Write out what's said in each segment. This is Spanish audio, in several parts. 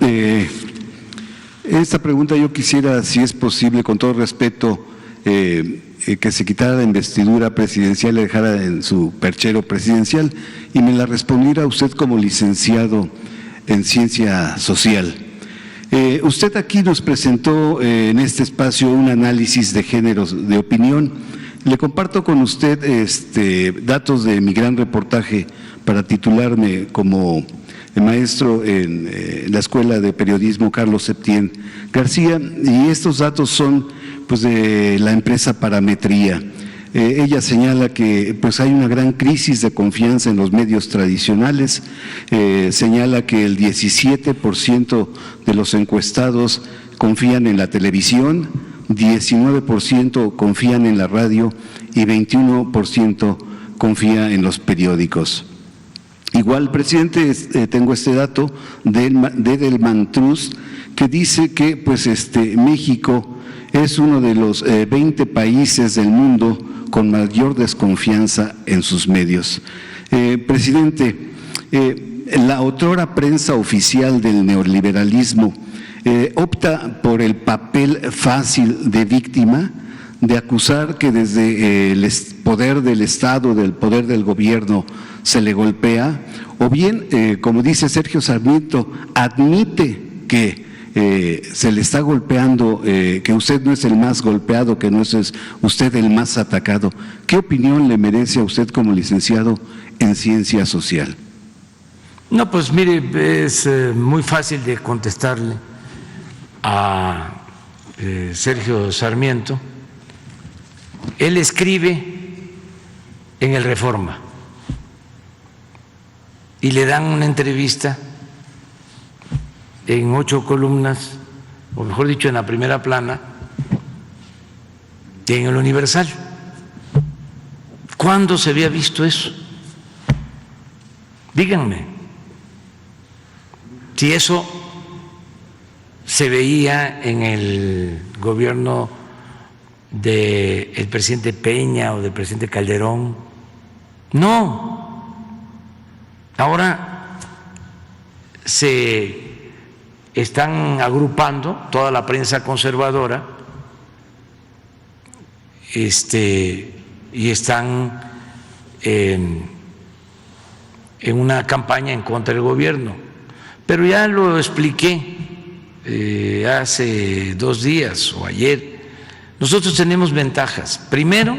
Eh, esta pregunta yo quisiera, si es posible, con todo respeto, que se quitara la investidura presidencial y dejara en su perchero presidencial y me la respondiera usted como licenciado en ciencia social. Usted aquí nos presentó en este espacio un análisis de géneros de opinión. Le comparto con usted datos de mi gran reportaje para titularme como maestro en la Escuela de Periodismo Carlos Septién García, y estos datos son pues de la empresa Parametría. Ella señala que pues hay una gran crisis de confianza en los medios tradicionales, señala que el 17% de los encuestados confían en la televisión, 19% confían en la radio y 21% confía en los periódicos. Igual, presidente, tengo este dato de Edelman Trust que dice que pues México es uno de los 20 países del mundo con mayor desconfianza en sus medios. Presidente, la otrora prensa oficial del neoliberalismo opta por el papel fácil de víctima, de acusar que desde el poder del Estado, del poder del gobierno, se le golpea, o bien, como dice Sergio Sarmiento, admite que se le está golpeando, que usted no es el más golpeado, que no es usted el más atacado. ¿Qué opinión le merece a usted como licenciado en ciencia social? No, pues mire, es muy fácil de contestarle a Sergio Sarmiento. Él escribe en el Reforma y le dan una entrevista en 8 columnas, o mejor dicho, en la primera plana, en el Universal. ¿Cuándo se había visto eso? Díganme. Si eso se veía en el gobierno del presidente Peña o del presidente Calderón. No. Ahora se están agrupando toda la prensa conservadora y están en una campaña en contra del gobierno. Pero ya lo expliqué hace 2 días o ayer. Nosotros tenemos ventajas. Primero,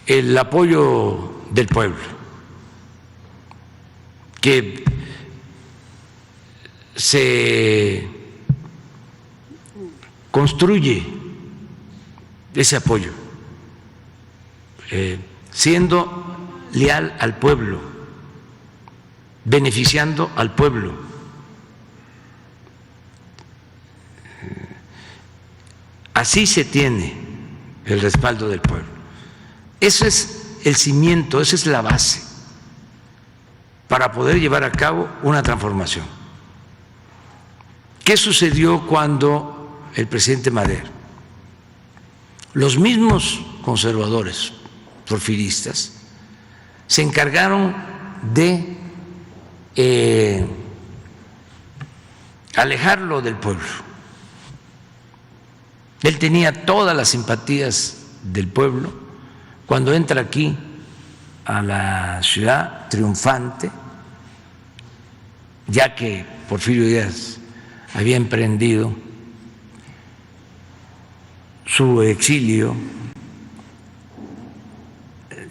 el apoyo del pueblo, que se construye ese apoyo siendo leal al pueblo, beneficiando al pueblo. Así se tiene el respaldo del pueblo. Eso es el cimiento, esa es la base para poder llevar a cabo una transformación. ¿Qué sucedió cuando el presidente Madero, los mismos conservadores porfiristas, se encargaron de alejarlo del pueblo? Él tenía todas las simpatías del pueblo. Cuando entra aquí a la ciudad triunfante, ya que Porfirio Díaz había emprendido su exilio,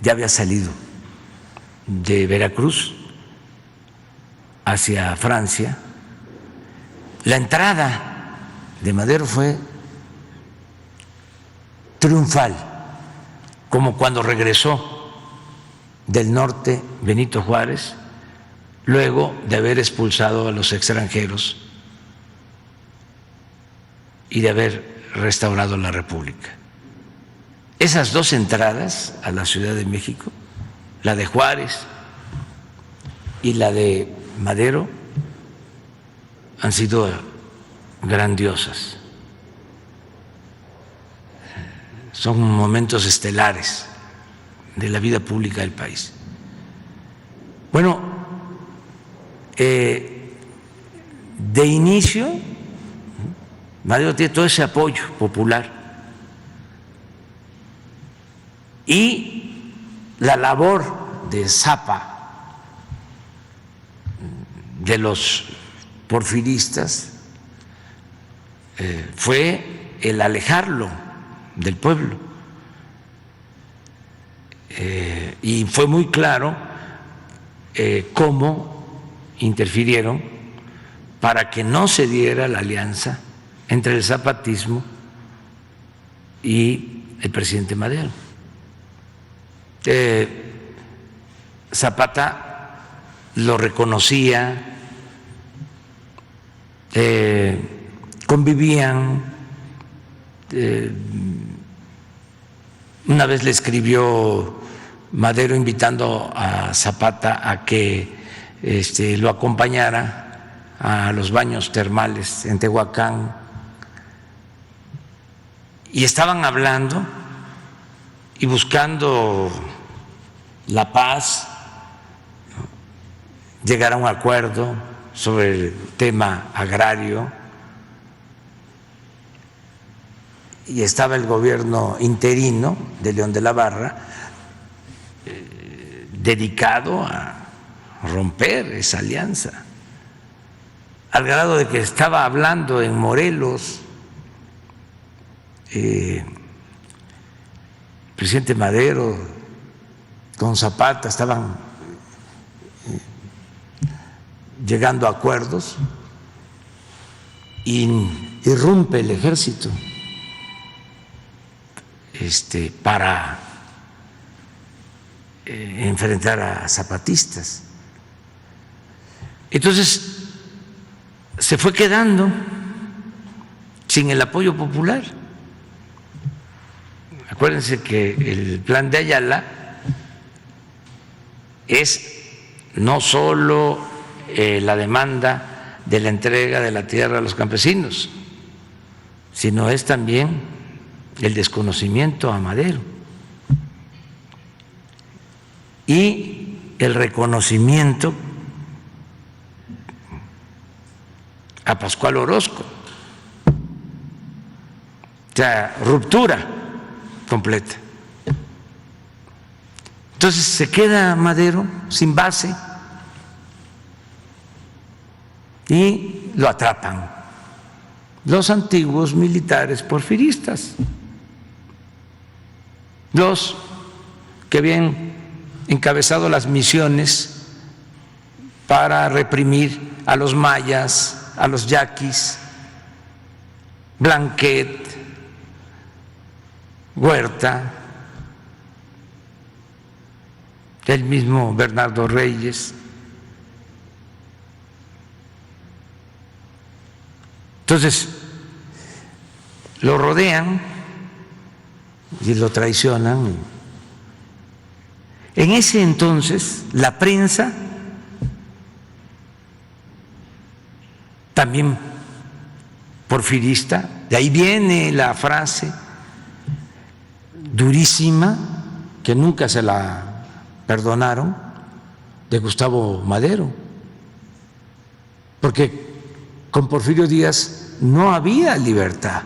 ya había salido de Veracruz hacia Francia, la entrada de Madero fue triunfal, como cuando regresó del norte Benito Juárez, luego de haber expulsado a los extranjeros y de haber restaurado la República. Esas 2 entradas a la Ciudad de México, la de Juárez y la de Madero, han sido grandiosas. Son momentos estelares de la vida pública del país. Bueno, de inicio, Madero tiene todo ese apoyo popular y la labor de Zappa, de los porfiristas, fue el alejarlo del pueblo. Y fue muy claro cómo interfirieron para que no se diera la alianza entre el zapatismo y el presidente Madero. Zapata lo reconocía, convivían. Una vez le escribió Madero invitando a Zapata a que lo acompañara a los baños termales en Tehuacán, y estaban hablando y buscando la paz, llegar a un acuerdo sobre el tema agrario, y estaba el gobierno interino de León de la Barra dedicado a romper esa alianza, al grado de que estaba hablando en Morelos el presidente Madero con Zapata, estaban llegando a acuerdos, y irrumpe el ejército para enfrentar a zapatistas. Entonces se fue quedando sin el apoyo popular. Acuérdense que el plan de Ayala es no solo la demanda de la entrega de la tierra a los campesinos, sino es también el desconocimiento a Madero y el reconocimiento a Pascual Orozco. O sea, ruptura completa. Entonces se queda Madero sin base y lo atrapan los antiguos militares porfiristas, los que habían encabezado las misiones para reprimir a los mayas, a los yaquis, Blanquet, Huerta, el mismo Bernardo Reyes. Entonces lo rodean y lo traicionan. En ese entonces la prensa también porfirista, de ahí viene la frase durísima que nunca se la perdonaron de Gustavo Madero, porque con Porfirio Díaz no había libertad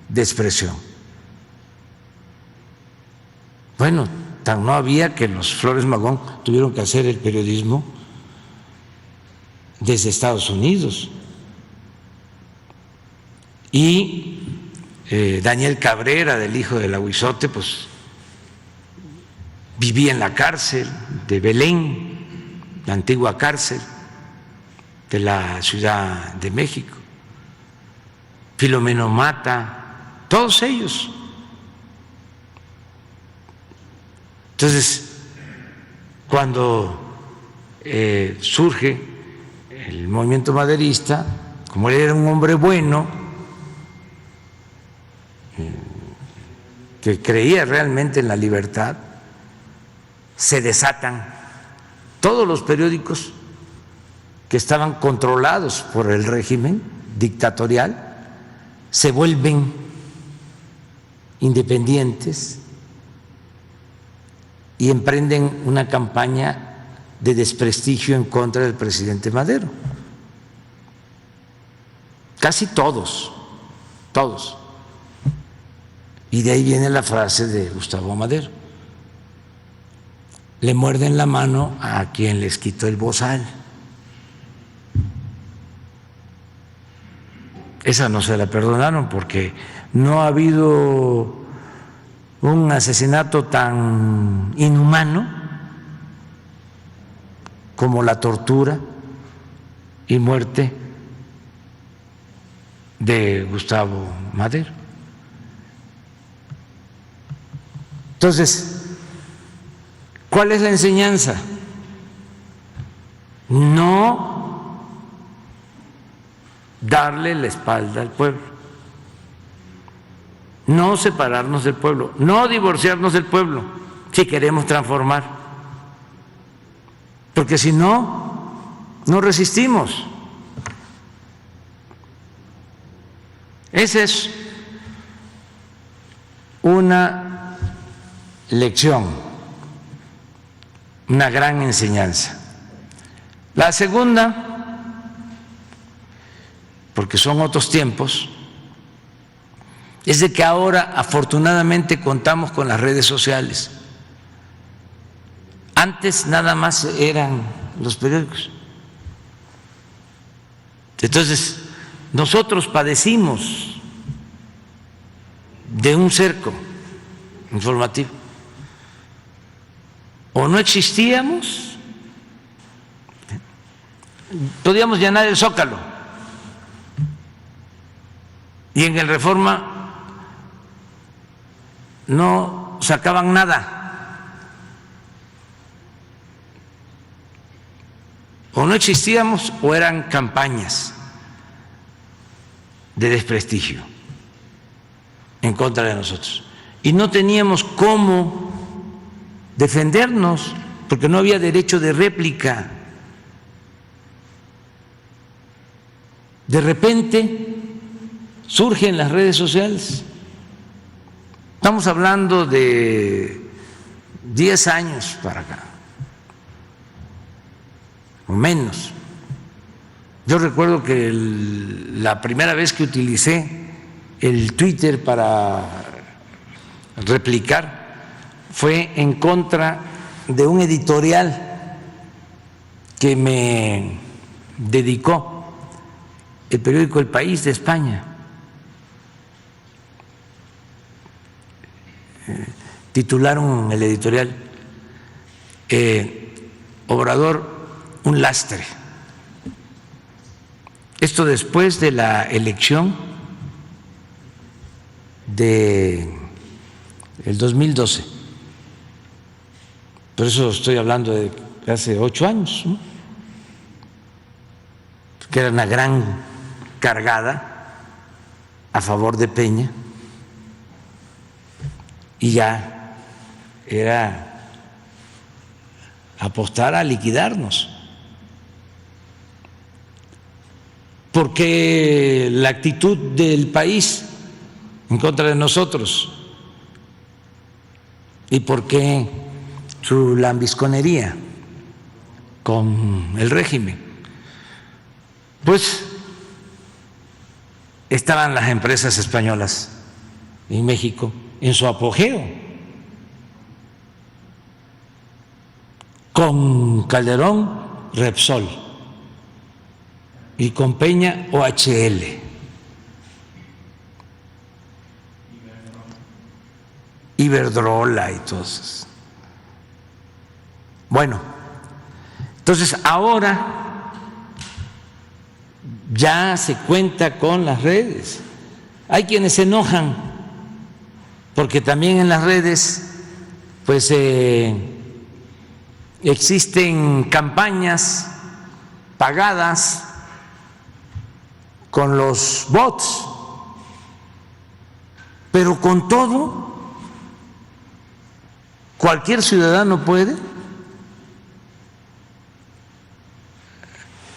de expresión. Bueno, tan no había que los Flores Magón tuvieron que hacer el periodismo desde Estados Unidos, y Daniel Cabrera, del hijo del Aguizote, pues vivía en la cárcel de Belén, la antigua cárcel de la Ciudad de México, Filomeno Mata, todos ellos. Entonces, cuando surge el movimiento maderista, como él era un hombre bueno, que creía realmente en la libertad, se desatan todos los periódicos que estaban controlados por el régimen dictatorial, se vuelven independientes y emprenden una campaña de desprestigio en contra del presidente Madero. Casi todos. Y de ahí viene la frase de Gustavo Madero: le muerden la mano a quien les quitó el bozal. Esa no se la perdonaron porque no ha habido un asesinato tan inhumano como la tortura y muerte de Gustavo Madero. Entonces, ¿cuál es la enseñanza? No darle la espalda al pueblo, no separarnos del pueblo, no divorciarnos del pueblo si queremos transformar, porque si no, no resistimos. Esa es una lección, una gran enseñanza. La segunda, porque son otros tiempos, es de que ahora afortunadamente contamos con las redes sociales. Antes nada más eran los periódicos. Entonces, nosotros padecimos de un cerco informativo. O no existíamos, podíamos llenar el Zócalo. Y en el Reforma no sacaban nada. O no existíamos o eran campañas de desprestigio en contra de nosotros. Y no teníamos cómo defendernos porque no había derecho de réplica. De repente surgen las redes sociales. Estamos hablando de 10 años para acá, o menos. Yo recuerdo que la primera vez que utilicé el Twitter para replicar fue en contra de un editorial que me dedicó el periódico El País de España. Titularon el editorial Obrador, un lastre. Esto después de la elección del 2012. Por eso estoy hablando de hace 8 años, ¿no? Que era una gran cargada a favor de Peña. Y ya era apostar a liquidarnos, porque la actitud del país en contra de nosotros y porque su lambisconería con el régimen, pues estaban las empresas españolas en México en su apogeo, con Calderón, Repsol, y con Peña, OHL. Iberdrola y todos. Bueno, entonces ahora ya se cuenta con las redes. Hay quienes se enojan porque también en las redes pues existen campañas pagadas con los bots, pero con todo cualquier ciudadano puede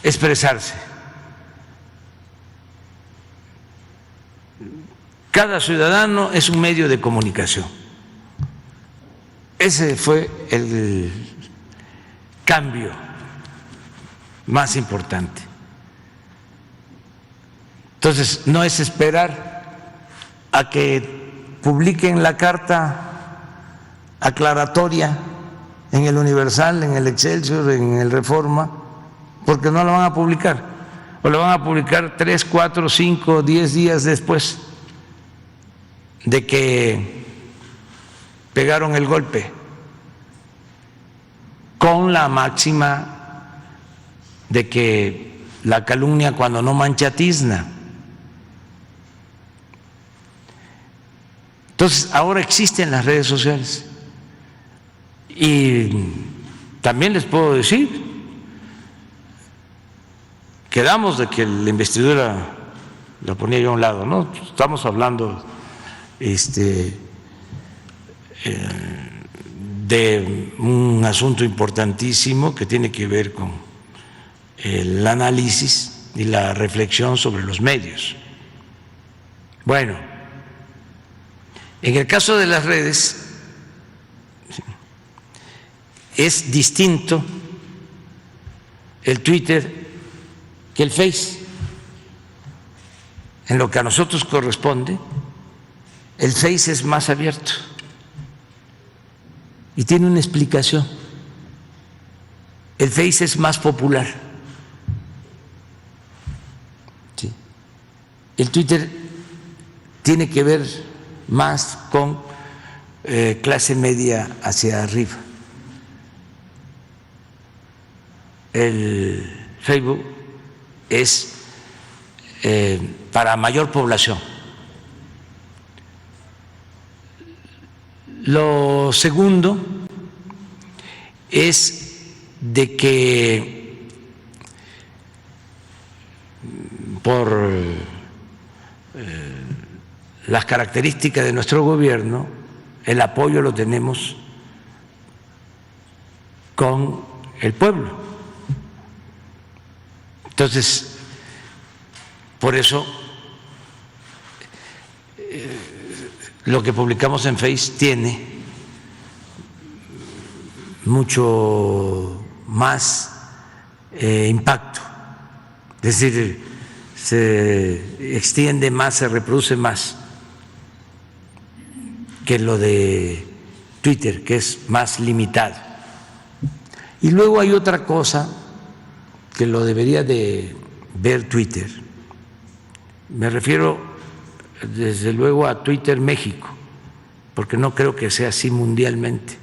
expresarse. Cada ciudadano es un medio de comunicación. Ese fue cambio más importante. Entonces, no es esperar a que publiquen la carta aclaratoria en el Universal, en el Excelsior, en el Reforma, porque no la van a publicar, o la van a publicar 3, 4, 5, 10 días después de que pegaron el golpe, con la máxima de que la calumnia cuando no mancha tizna. Entonces, ahora existen las redes sociales y también les puedo decir, quedamos de que la investidura la ponía yo a un lado, ¿no? Estamos hablando de un asunto importantísimo que tiene que ver con el análisis y la reflexión sobre los medios. Bueno, en el caso de las redes es distinto el Twitter que el Face. En lo que a nosotros corresponde, el Face es más abierto y tiene una explicación. El Face es más popular. ¿Sí? El Twitter tiene que ver más con clase media hacia arriba. El Facebook es para mayor población. Lo segundo es de que por las características de nuestro gobierno, el apoyo lo tenemos con el pueblo. Entonces, por eso lo que publicamos en Face tiene mucho más impacto, es decir, se extiende más, se reproduce más que lo de Twitter, que es más limitado. Y luego hay otra cosa que lo debería de ver Twitter. Me refiero desde luego a Twitter México, porque no creo que sea así mundialmente.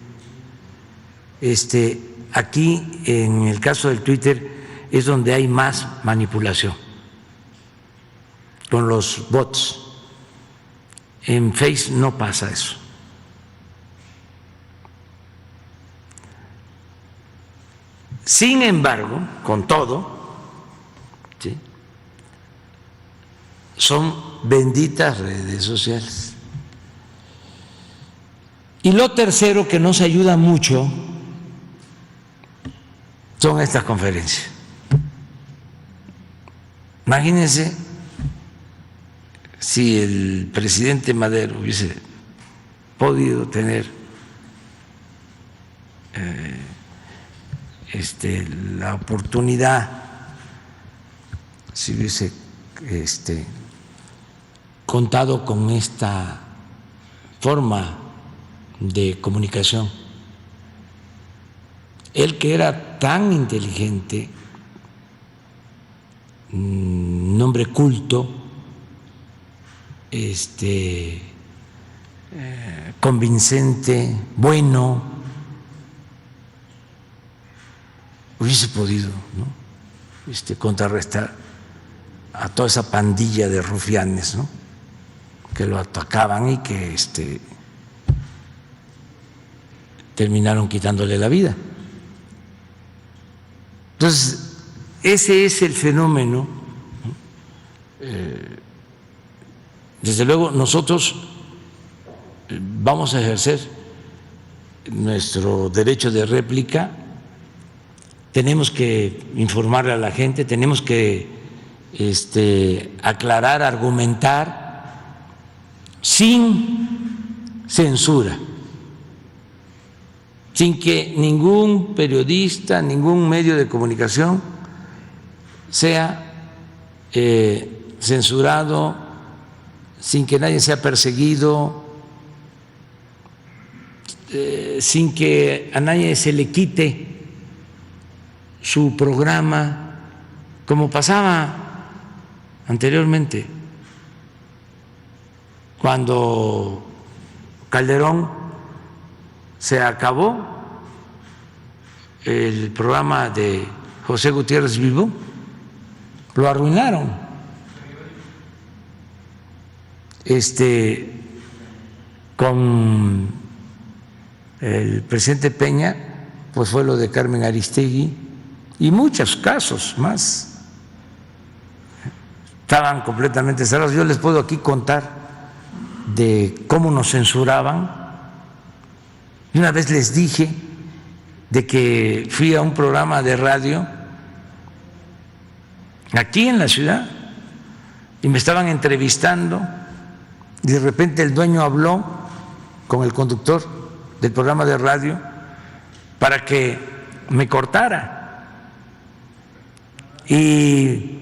Aquí, en el caso del Twitter, es donde hay más manipulación con los bots. En Face no pasa eso. Sin embargo, con todo, ¿sí?, son benditas redes sociales. Y lo tercero que nos ayuda mucho son estas conferencias. Imagínense si el presidente Madero hubiese podido tener la oportunidad, si hubiese contado con esta forma de comunicación. Él, que era tan inteligente, un hombre culto, convincente, bueno, hubiese podido, ¿no?, contrarrestar a toda esa pandilla de rufianes, ¿no?, que lo atacaban y que terminaron quitándole la vida. Entonces, ese es el fenómeno, ¿no? Desde luego, nosotros vamos a ejercer nuestro derecho de réplica, tenemos que informarle a la gente, tenemos que aclarar, argumentar, sin censura. sin que ningún periodista, ningún medio de comunicación sea censurado, sin que nadie sea perseguido, sin que a nadie se le quite su programa, como pasaba anteriormente, cuando Calderón se acabó el programa de José Gutiérrez Vivo, lo arruinaron. Con el presidente Peña, pues fue lo de Carmen Aristegui y muchos casos más. Estaban completamente cerrados. Yo les puedo aquí contar de cómo nos censuraban. Y una vez les dije de que fui a un programa de radio aquí en la ciudad y me estaban entrevistando y de repente el dueño habló con el conductor del programa de radio para que me cortara. Y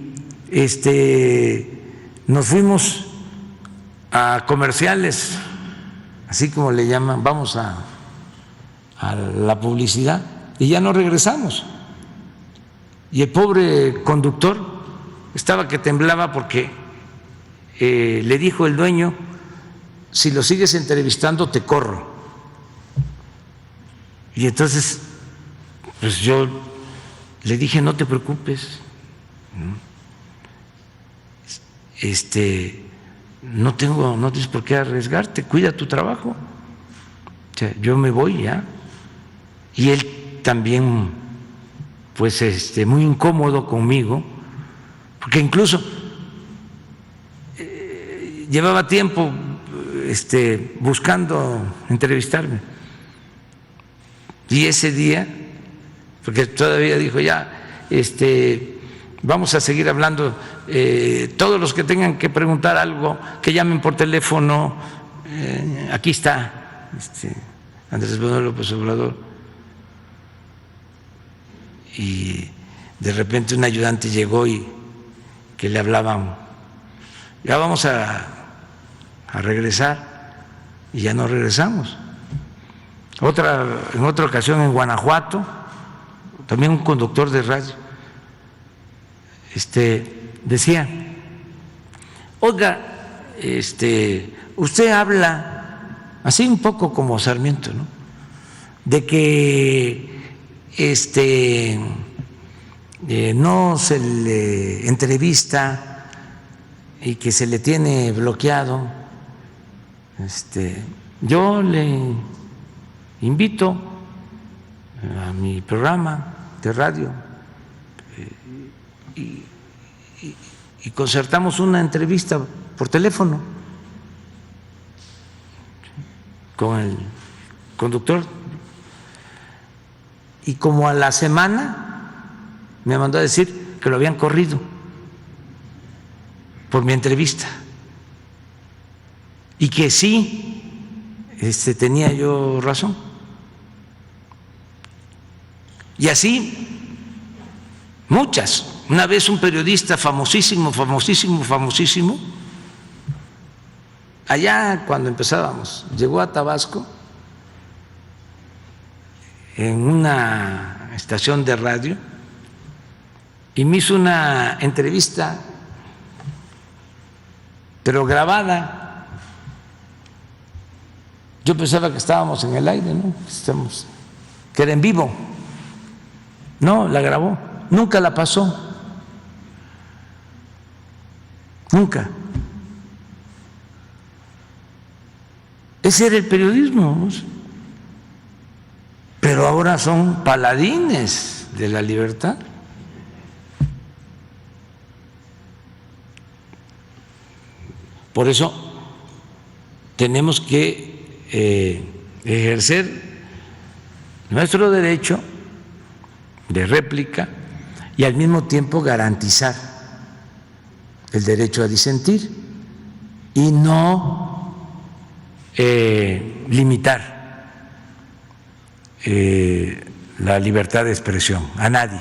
nos fuimos a comerciales, así como le llaman, vamos a la publicidad, y ya no regresamos. Y el pobre conductor estaba que temblaba porque le dijo el dueño: si lo sigues entrevistando te corro. Y entonces pues yo le dije: no te preocupes, no tienes por qué arriesgarte, cuida tu trabajo, o sea, yo me voy ya. Y él también pues muy incómodo conmigo, porque incluso llevaba tiempo buscando entrevistarme, y ese día, porque todavía dijo: ya vamos a seguir hablando, todos los que tengan que preguntar algo, que llamen por teléfono, aquí está Andrés Manuel López Obrador. Y de repente un ayudante llegó y que le hablaban: ya vamos a regresar, y ya no regresamos. En otra ocasión en Guanajuato, también un conductor de radio decía: oiga, usted habla así un poco como Sarmiento, ¿no?, de que no se le entrevista y que se le tiene bloqueado. Yo le invito a mi programa de radio y concertamos una entrevista por teléfono con el conductor. Y como a la semana me mandó a decir que lo habían corrido por mi entrevista y que sí tenía yo razón. Y así muchas. Una vez un periodista famosísimo, allá cuando empezábamos, llegó a Tabasco en una estación de radio y me hizo una entrevista, pero grabada. Yo pensaba que estábamos en el aire, ¿no? Que era en vivo. No, la grabó, nunca la pasó, nunca. Ese era el periodismo, ¿no? Pero ahora son paladines de la libertad. Por eso tenemos que ejercer nuestro derecho de réplica y al mismo tiempo garantizar el derecho a disentir y no limitar la libertad de expresión, a nadie.